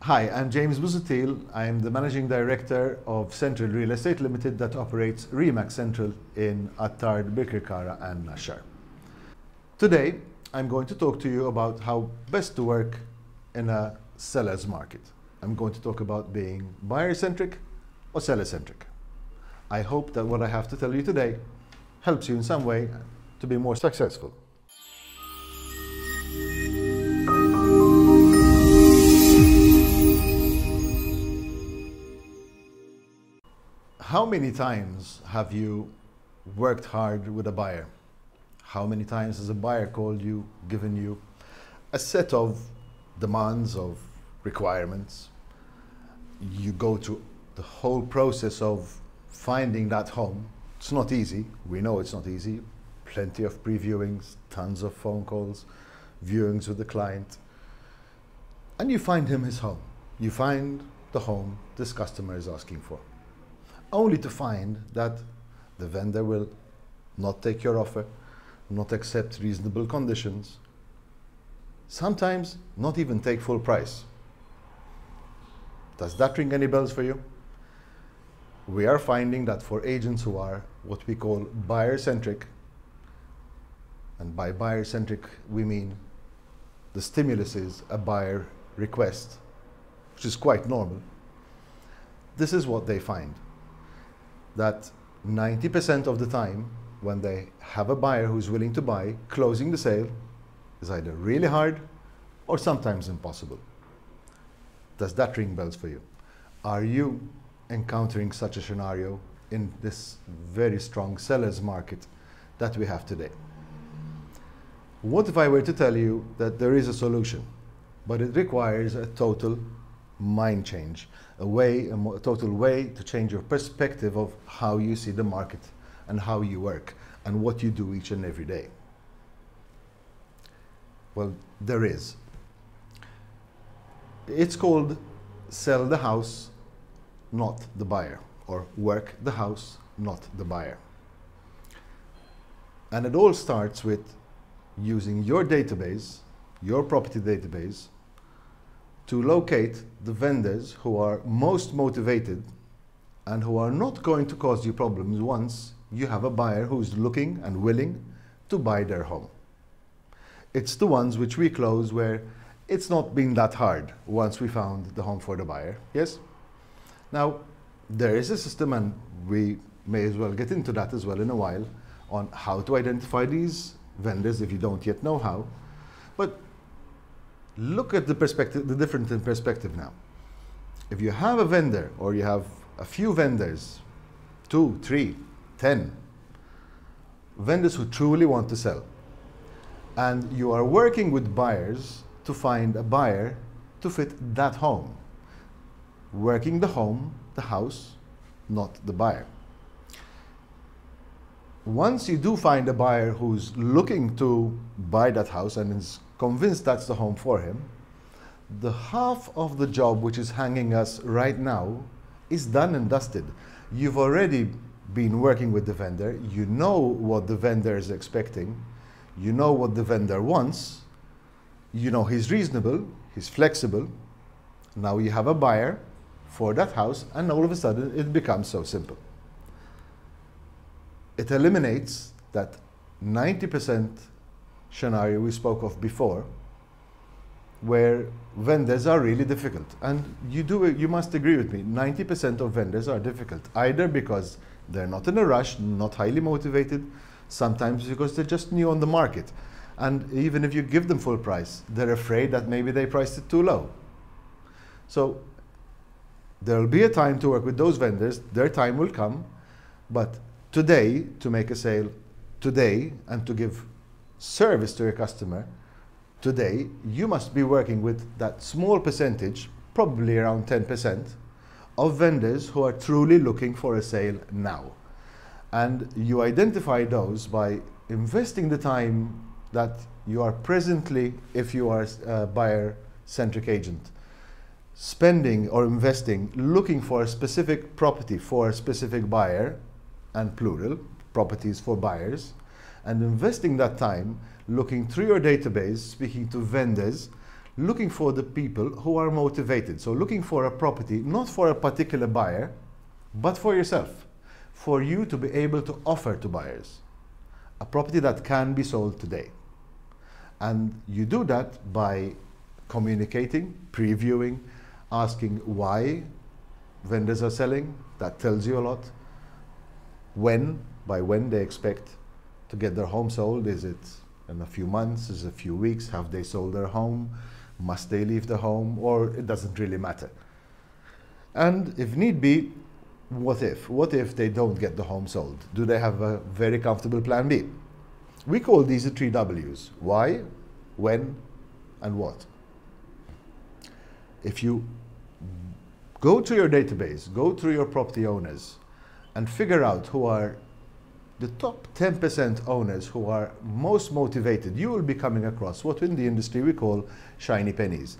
Hi, I'm James Busuttil. I'm the Managing Director of Central Real Estate LTD that operates Remax Central in Attard, Birkirkara and Naxxar. Today, I'm going to talk to you about how best to work in a seller's market. I'm going to talk about being buyer-centric or seller-centric. I hope that what I have to tell you today helps you in some way to be more successful. How many times have you worked hard with a buyer? How many times has a buyer called you, given you a set of demands, of requirements? You go through the whole process of finding that home. It's not easy. We know it's not easy. Plenty of previewings, tons of phone calls, viewings with the client. And you find him his home. You find the home this customer is asking for, only to find that the vendor will not take your offer, not accept reasonable conditions, sometimes not even take full price. Does that ring any bells for you? We are finding that for agents who are what we call buyer-centric, and by buyer-centric we mean the stimulus is a buyer request, which is quite normal, this is what they find. That 90% of the time, when they have a buyer who's willing to buy, closing the sale is either really hard or sometimes impossible. Does that ring bells for you? Are you encountering such a scenario in this very strong seller's market that we have today? What if I were to tell you that there is a solution, but it requires a total mind change, a total way to change your perspective of how you see the market and how you work and what you do each and every day? Well, there is. It's called sell the house, not the buyer, or work the house, not the buyer. And it all starts with using your database, your property database, to locate the vendors who are most motivated and who are not going to cause you problems once you have a buyer who's looking and willing to buy their home. It's the ones which we close where it's not been that hard once we found the home for the buyer, yes? Now, there is a system, and we may as well get into that as well in a while, on how to identify these vendors if you don't yet know how. But look at the perspective, the difference in perspective now. If you have a vendor, or you have a few vendors, 2, 3, 10 vendors who truly want to sell, and you are working with buyers to find a buyer to fit that home, working the home, the house, not the buyer. Once you do find a buyer who's looking to buy that house and is convinced that's the home for him, the half of the job which is hanging us right now is done and dusted. You've already been working with the vendor, you know what the vendor is expecting, you know what the vendor wants, you know he's reasonable, he's flexible. Now you have a buyer for that house, and all of a sudden it becomes so simple. It eliminates that 90% scenario we spoke of before, where vendors are really difficult. And you must agree with me, 90% of vendors are difficult, either because they're not in a rush, not highly motivated, sometimes because they're just new on the market. And even if you give them full price, they're afraid that maybe they priced it too low. So there'll be a time to work with those vendors, their time will come, but today, to make a sale today and to give service to your customer today, you must be working with that small percentage, probably around 10%, of vendors who are truly looking for a sale now. And you identify those by investing the time that you are presently, if you are a buyer-centric agent, spending or investing, looking for a specific property for a specific buyer, and plural, properties for buyers, and investing that time looking through your database, speaking to vendors, looking for the people who are motivated. So looking for a property, not for a particular buyer, but for yourself, for you to be able to offer to buyers a property that can be sold today. And you do that by communicating, previewing, asking why vendors are selling. That tells you a lot. By when they expect to get their home sold. Is it in a few months? Is it a few weeks? Have they sold their home? Must they leave the home? Or it doesn't really matter. And if need be, what if? What if they don't get the home sold? Do they have a very comfortable plan B? We call these the 3 W's. Why, when, and what. If you go to your database, go through your property owners, and figure out who are the top 10% owners who are most motivated, you will be coming across what in the industry we call shiny pennies.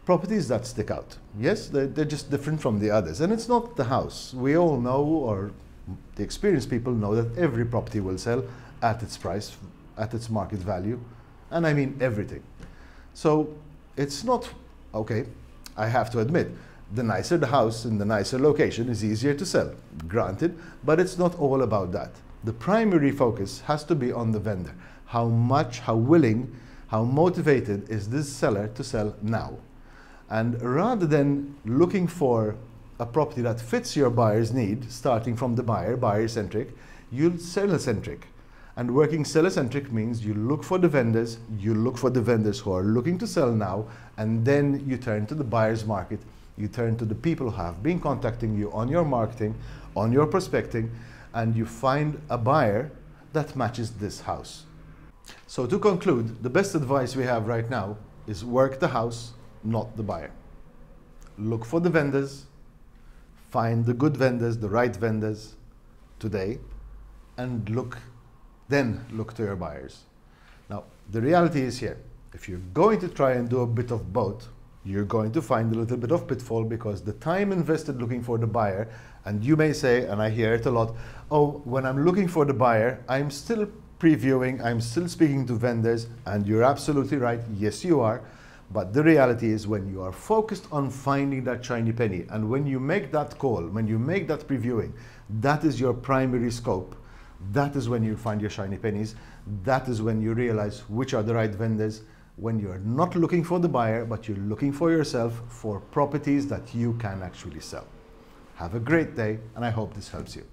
Properties that stick out. Yes, they're just different from the others. And it's not the house. We all know, or the experienced people know, that every property will sell at its price, at its market value. And I mean everything. So it's not, okay, I have to admit, the nicer the house in the nicer location is easier to sell, granted, but it's not all about that. The primary focus has to be on the vendor. How much, how willing, how motivated is this seller to sell now? And rather than looking for a property that fits your buyer's need, starting from the buyer-centric, you'll seller-centric. And working seller-centric means you look for the vendors who are looking to sell now, and then you turn to the buyer's market. You turn to the people who have been contacting you on your marketing, on your prospecting, and you find a buyer that matches this house. So to conclude, the best advice we have right now is work the house, not the buyer. Look for the vendors, find the good vendors, the right vendors today, and then look to your buyers. Now, the reality is here. If you're going to try and do a bit of both, you're going to find a little bit of pitfall, because the time invested looking for the buyer, and you may say, and I hear it a lot, oh, when I'm looking for the buyer, I'm still previewing, I'm still speaking to vendors, and you're absolutely right, yes you are, but the reality is when you are focused on finding that shiny penny, and when you make that call, when you make that previewing, that is your primary scope, that is when you find your shiny pennies, that is when you realize which are the right vendors, when you're not looking for the buyer, but you're looking for yourself for properties that you can actually sell. Have a great day, and I hope this helps you.